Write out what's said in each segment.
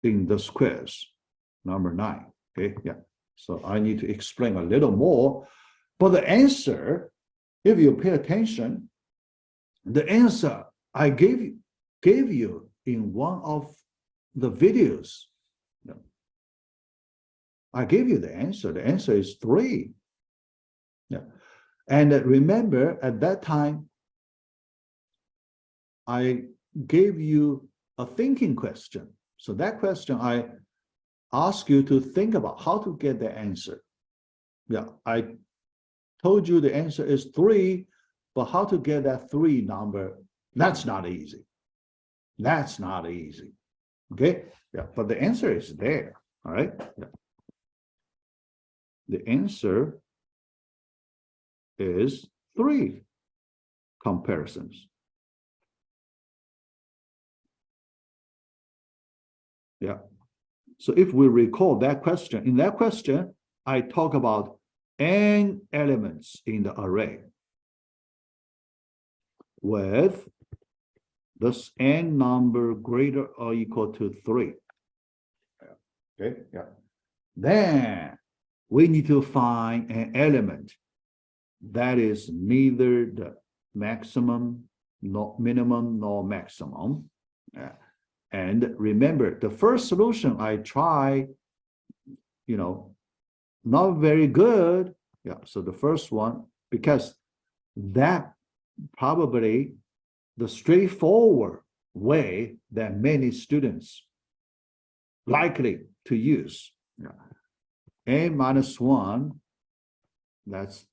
in this quiz, number 9. Okay, yeah. So I need to explain a little more. But the answer, if you pay attention, the answer I gave you in one of the videos. I gave you the answer. The answer is 3. Yeah. And remember, at that time, I gave you a thinking question. So that question, I ask you to think about how to get the answer. Yeah, I told you the answer is 3, but how to get that 3 number, that's not easy. That's not easy. Okay, yeah, but the answer is there. All right. Yeah. The answer is 3 comparisons. Yeah. So if we recall that question, in that question, I talk about n elements in the array with this n number greater or equal to 3. Okay, yeah. Then we need to find an element that is neither the maximum, nor minimum, nor maximum. And remember, the first solution I tried, not very good. Yeah, so the first one, because that probably the straightforward way that many students likely to use. Yeah. N minus 1, that's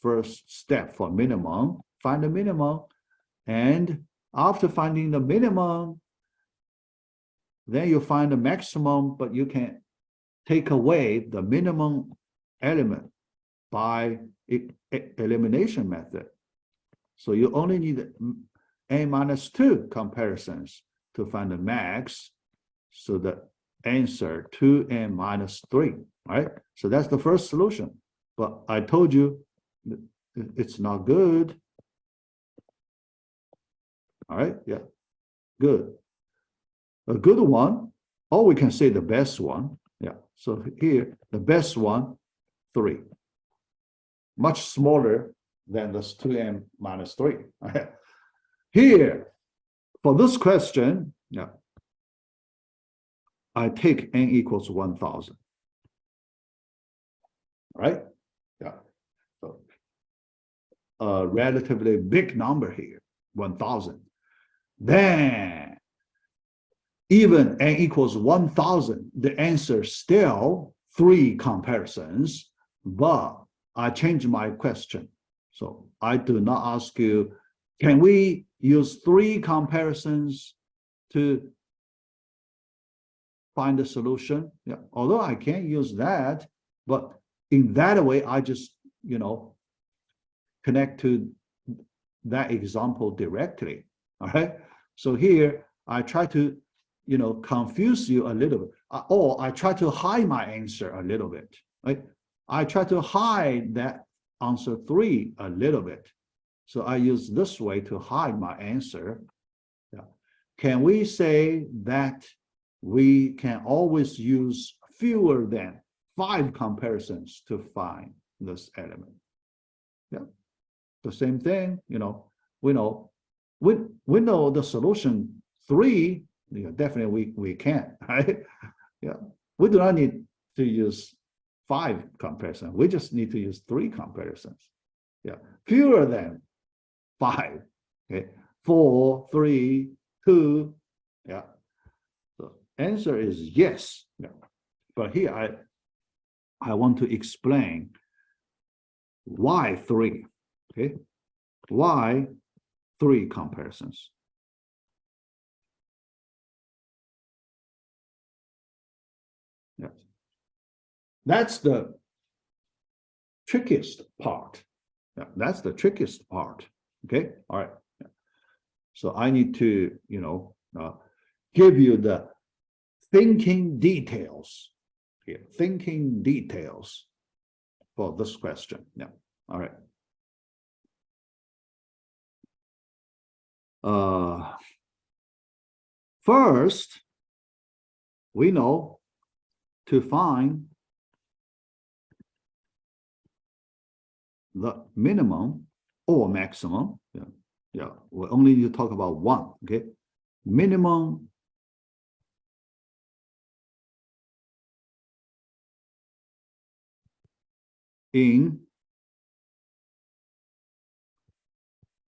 first step for minimum. Find the minimum, and after finding the minimum, then you find the maximum, but you can take away the minimum element by elimination method. So you only need n minus 2 comparisons to find the max. So the answer 2n minus 3, right? So that's the first solution. But I told you it's not good. All right, yeah, good. A good one, or we can say the best one. Yeah, so here, the best one, 3. Much smaller than this 2n minus 3. Okay. Here, for this question, yeah, I take n equals 1,000. Right? Yeah. So a relatively big number here, 1,000. Then, even n equals 1,000, the answer still 3 comparisons, but I changed my question. So I do not ask you, can we use 3 comparisons to find the solution? Yeah, although I can use that, but in that way, I just, connect to that example directly. All right. So here I try to, confuse you a little bit, or I try to hide my answer a little bit. Right. I try to hide that answer 3 a little bit. So I use this way to hide my answer. Yeah. Can we say that we can always use fewer than 5 comparisons to find this element? Yeah. The same thing, we know the solution 3, definitely we can, right? Yeah. We do not need to use 5 comparisons. We just need to use 3 comparisons. Yeah. Fewer than 5. Okay. 4, 3, 2. Yeah. The answer is yes. Yeah. But here I want to explain why 3. Okay. Why 3 comparisons? Yes. That's the trickiest part. Yeah, that's the trickiest part. Okay. All right. Yeah. So I need to, give you the thinking details here. Thinking details for this question. Yeah. All right. First, we know to find the minimum or maximum. Yeah, we only need to talk about one. Okay, minimum in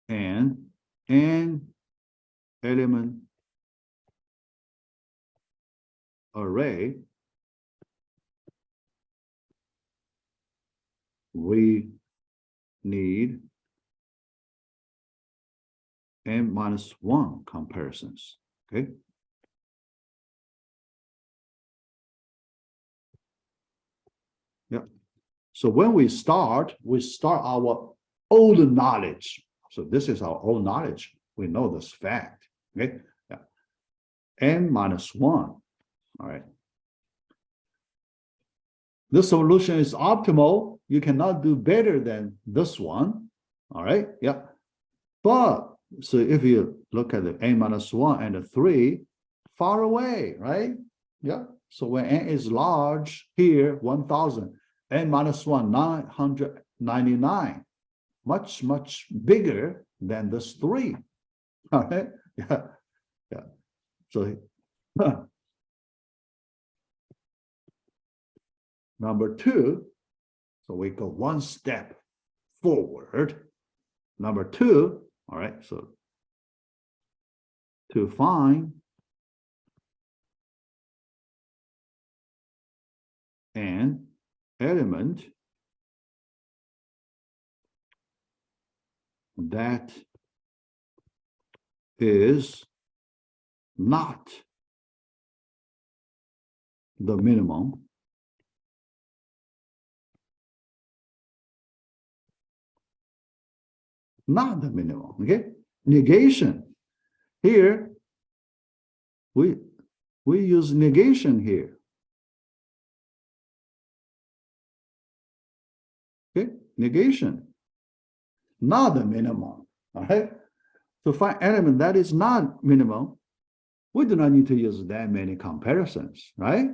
an element array, we need n-1 comparisons. Okay. Yeah. So when we start our old knowledge. So this is our old knowledge. We know this fact. Okay. Yeah. n-1. All right. This solution is optimal. You cannot do better than this one. All right. Yeah. But so if you look at the n-1 and the 3, far away, right? Yeah. So when n is large, here 1000, n-1 999, much bigger than this 3. All right. Yeah. Yeah. So number 2, so we go one step forward. Number 2, all right, so to find an element that is not the minimum, not the minimum. Okay, negation. Here we use negation here. Okay, negation, not the minimum. All right, to find element that is not minimum, we do not need to use that many comparisons, right?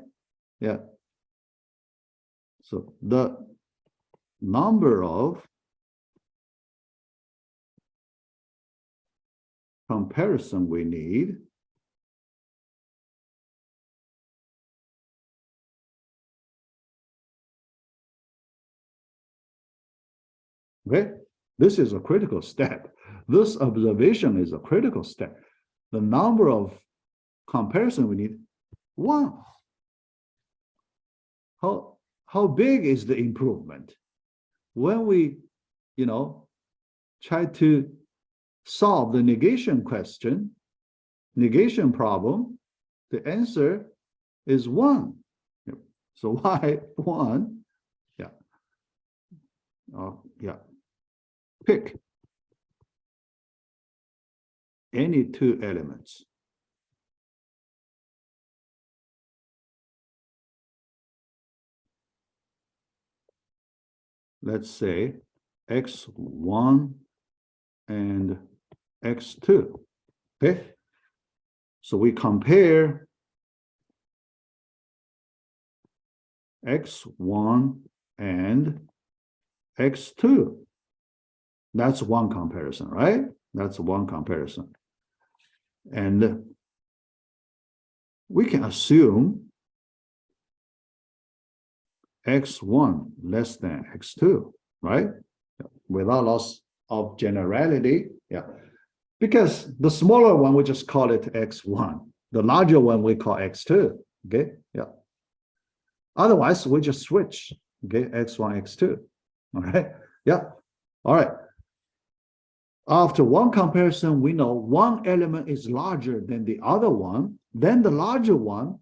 Yeah. So the number of comparison we need okay, this is a critical step. This observation is a critical step. The number of comparison we need, 1. How big is the improvement? When we, try to solve the negation question, negation problem, the answer is 1. So why 1? Yeah. Yeah. Pick any 2 elements. Let's say x1 and x2. Okay. So we compare x1 and x2. That's one comparison, right? That's one comparison. And we can assume x1 less than x2, right? Without loss of generality. Yeah. Because the smaller one, we just call it x1. The larger one, we call x2. Okay. Yeah. Otherwise, we just switch. Okay. x1, x2. All right. Yeah. All right. After one comparison, we know one element is larger than the other one. Then the larger one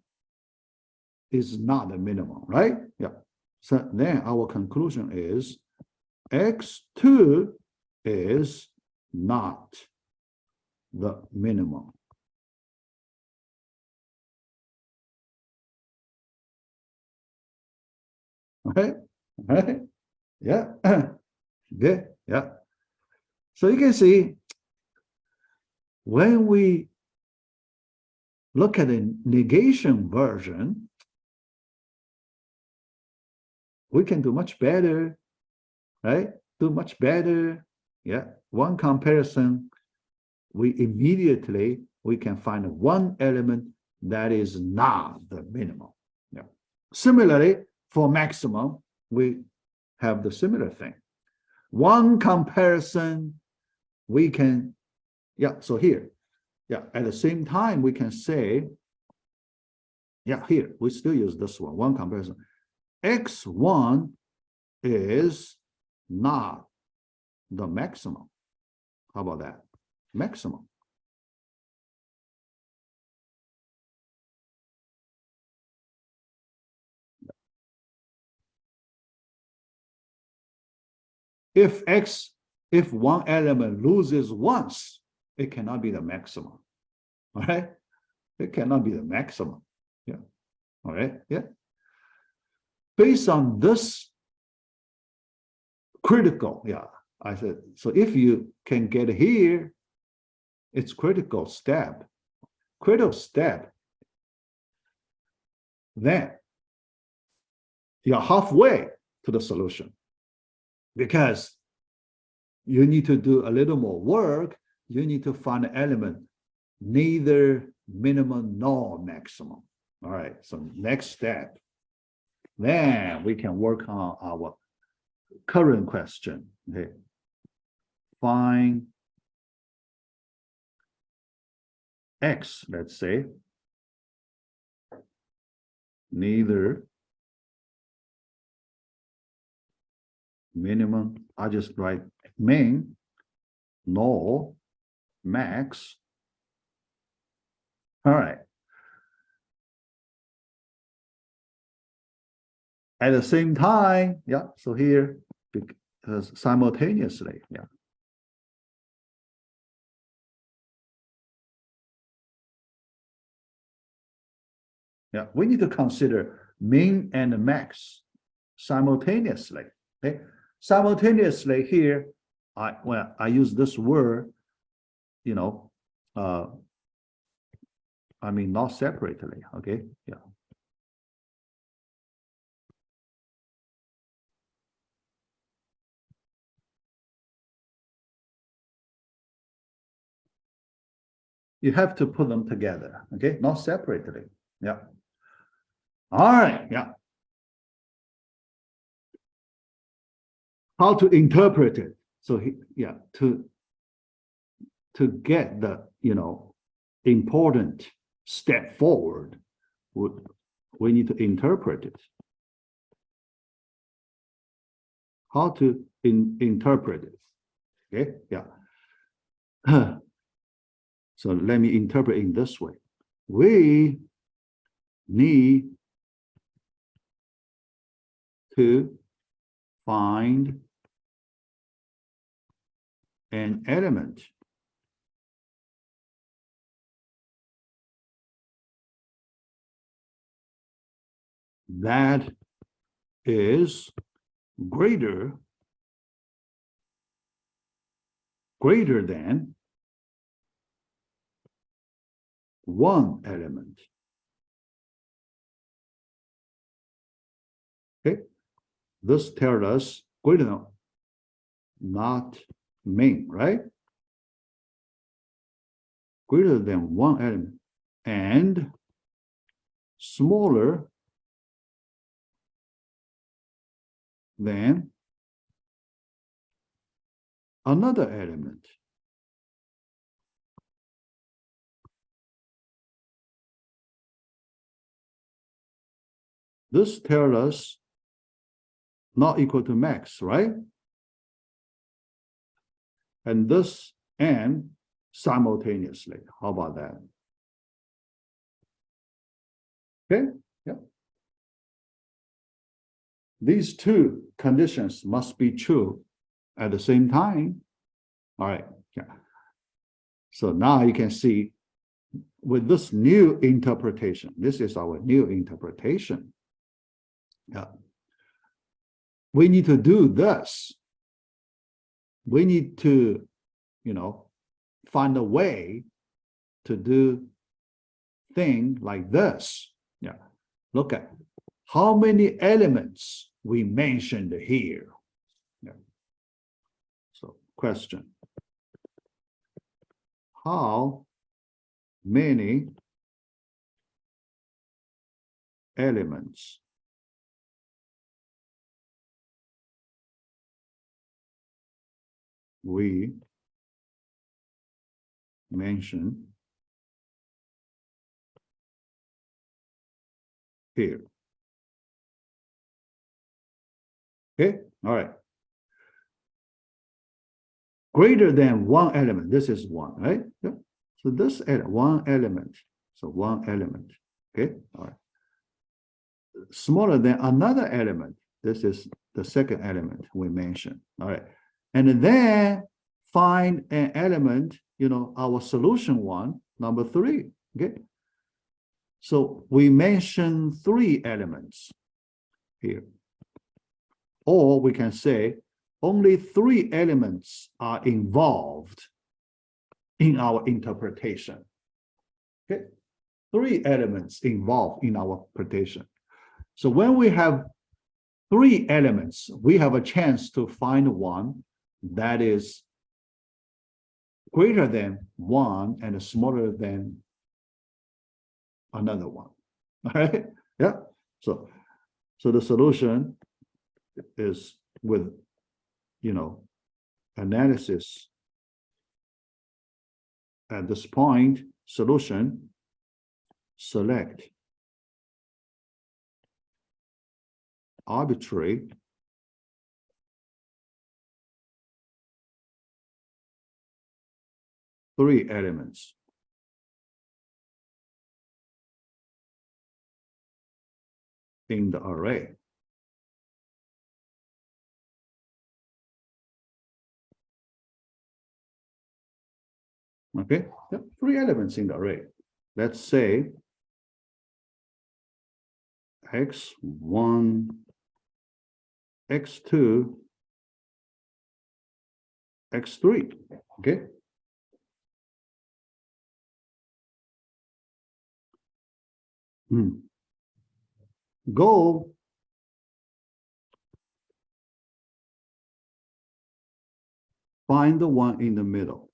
is not the minimum, right? Yeah. So then our conclusion is x2 is not the minimum. Okay. Right? Yeah. Good. Yeah. So you can see when we look at the negation version, we can do much better, right? Do much better. Yeah, one comparison, we can find one element that is not the minimum. Yeah. Similarly, for maximum, we have the similar thing. One comparison, we can, yeah, so here, yeah, at the same time, we can say, yeah, here, we still use this one comparison. X1 is not the maximum. How about that? Maximum. If one element loses once, it cannot be the maximum. All right? It cannot be the maximum. Yeah. All right. Yeah. Based on this critical, yeah, I said, so if you can get here, it's critical step. Critical step. Then you're halfway to the solution, because you need to do a little more work. You need to find an element neither minimum nor maximum. All right, so next step. Then we can work on our current question. Okay. Find X, let's say, neither minimum, I just write min, nor max. All right. At the same time, yeah, so here, because simultaneously, yeah. Yeah, we need to consider min and max simultaneously. Okay, simultaneously here, I use this word, you know, I mean not separately. Okay, yeah. You have to put them together. Okay, not separately. Yeah. All right. Yeah. How to interpret it? So yeah, to get the important step forward, we need to interpret it. How to interpret it? Okay, yeah. So let me interpret in this way. We need to find an element that is greater than one element. Okay, this tells us greater than, not min, right? Greater than one element and smaller than another element. This tells us not equal to max, right? And this and simultaneously. How about that? Okay, yeah. These two conditions must be true at the same time. All right, yeah. So now you can see with this new interpretation, this is our new interpretation. Yeah. We need to do this. We need to, find a way to thing like this. Yeah, look at how many elements we mentioned here. Yeah. So question, how many elements we mention here? Okay, all right. Greater than one element, this is one, right? Yeah. So this one element, so one element, okay, all right. Smaller than another element, this is the second element we mentioned, all right. And then find an element, you know, our solution one, number 3, okay? So we mentioned 3 elements here. Or we can say only 3 elements are involved in our interpretation. Okay, 3 elements involved in our interpretation. So when we have 3 elements, we have a chance to find one that is greater than 1 and smaller than another one. All right, yeah. So the solution is with, you know, analysis at this point, solution, select arbitrary three elements. In the array. Okay, yeah, 3 elements in the array. Let's say x1, x2, x3. Okay. Go find the one in the middle.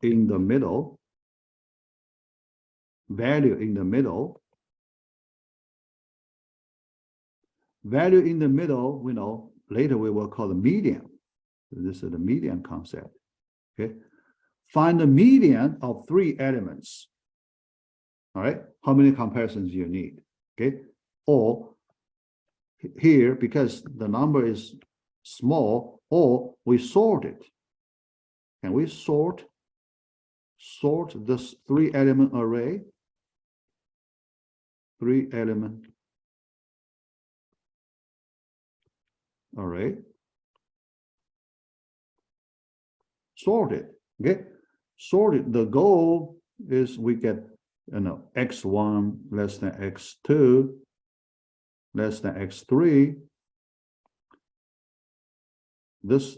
In the middle, value in the middle. Value in the middle, we know, later we will call the median. This is the median concept. Okay. Find the median of 3 elements. All right. How many comparisons you need? Okay. Or here, because the number is small, or we sort it. Can we sort this 3-element array? 3-element array. Sort it. Okay. Sort it. The goal is we get, you know, x1 less than x2 less than x3. This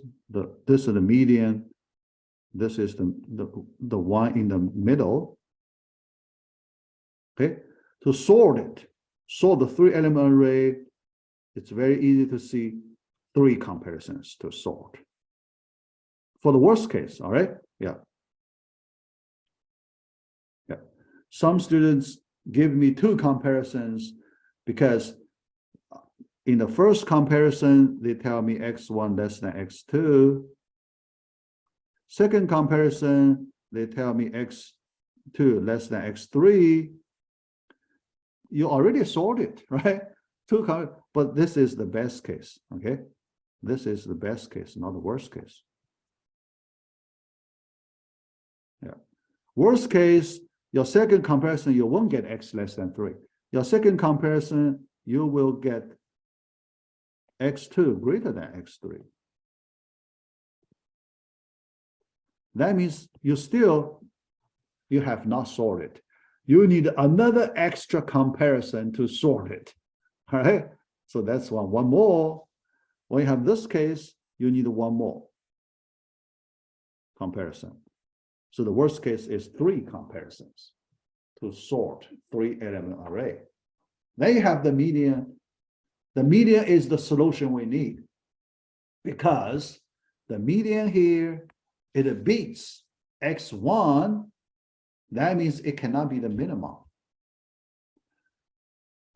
is the median. This is the one in the middle. Okay. To sort it, sort the 3-element array, it's very easy to see 3 comparisons to sort. For the worst case, all right? Yeah. Yeah. Some students give me 2 comparisons because in the first comparison, they tell me x1 less than x2. Second comparison, they tell me x2 less than x3. You already sorted, right? 2, but this is the best case, okay? This is the best case, not the worst case. Yeah. Worst case, your second comparison, you won't get x less than 3. Your second comparison, you will get x2 greater than x3. That means you have not sorted. You need another extra comparison to sort it. All right. So that's one more. When you have this case, you need one more. comparison. So the worst case is 3 comparisons to sort 3-element array. Then you have the median. The median is the solution we need because the median here, it beats x1. That means it cannot be the minimum.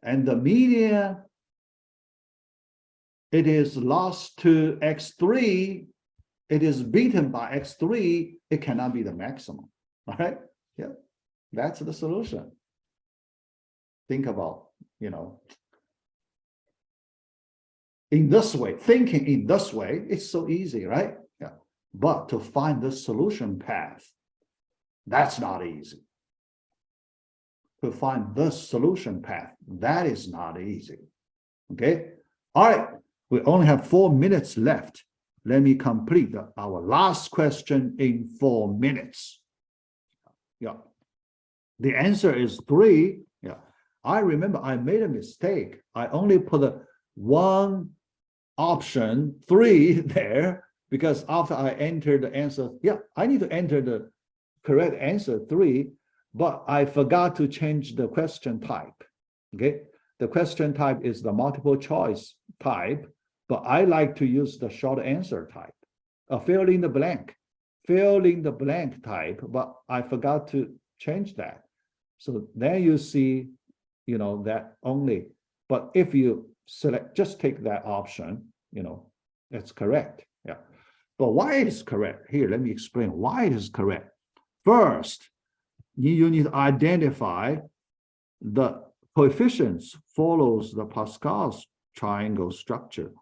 And the median, it is lost to x3. It is beaten by x3. It cannot be the maximum. All right? Yeah, that's the solution. Think about, in this way, thinking in this way, it's so easy, right? Yeah. But to find the solution path, that's not easy. To find the solution path, that is not easy. Okay? All right. We only have 4 minutes left. Let me complete our last question in 4 minutes. Yeah. The answer is 3. Yeah. I remember I made a mistake. I only put one option 3 there because after I entered the answer, I need to enter the correct answer 3, but I forgot to change the question type. Okay. The question type is the multiple choice type, but I like to use the short answer type, fill in the blank type, but I forgot to change that. So then you see, that only, but if you select, just take that option, that's correct. Yeah. But why it is correct? Here, let me explain why it is correct. First, you need to identify the coefficients follows the Pascal's triangle structure.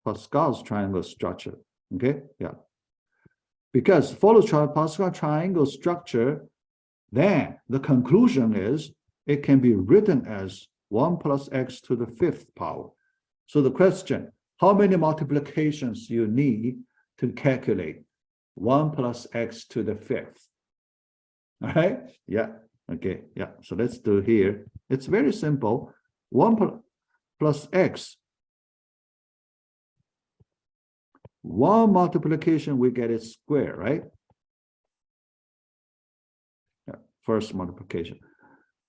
Pascal's triangle structure. Okay, yeah. Because follows Pascal triangle structure, then the conclusion is it can be written as 1 plus x to the 5th power. So the question, how many multiplications you need to calculate 1 plus x to the 5th? All right, yeah, okay, yeah. So let's do here. It's very simple. 1 plus x. 1 multiplication, we get it square, right? Yeah, first multiplication.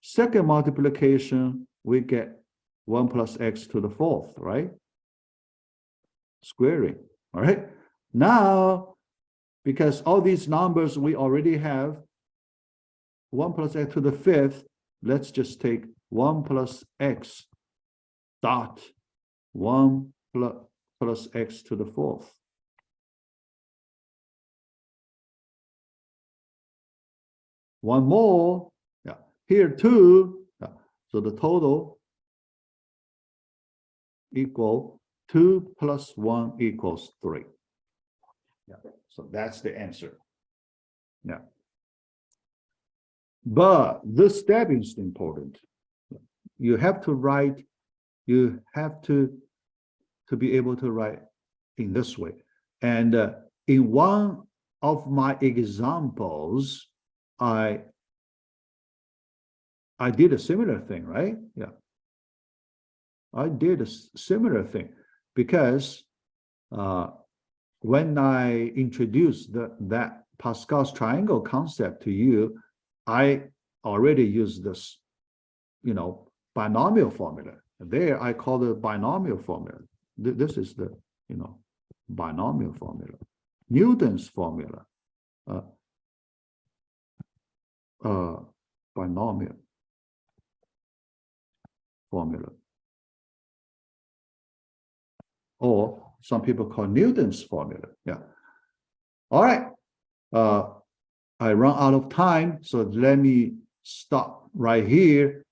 Second multiplication, we get 1 plus x to the 4th, right? Squaring, all right? Now, because all these numbers we already have, 1 plus x to the 5th, let's just take 1 plus x dot 1 plus x to the 4th. One more, yeah, here 2, yeah. So the total equal 2 plus 1 equals 3. Yeah, so that's the answer. Yeah. But this step is important. You have to write, you have to be able to write in this way. And in one of my examples, I did a similar thing, right? Yeah. I did a similar thing because when I introduced that Pascal's triangle concept to you, I already used this, binomial formula. There, I call it binomial formula. This is the, binomial formula. Newton's formula. Binomial formula. Or some people call Newton's formula. Yeah. All right. I run out of time, so let me stop right here.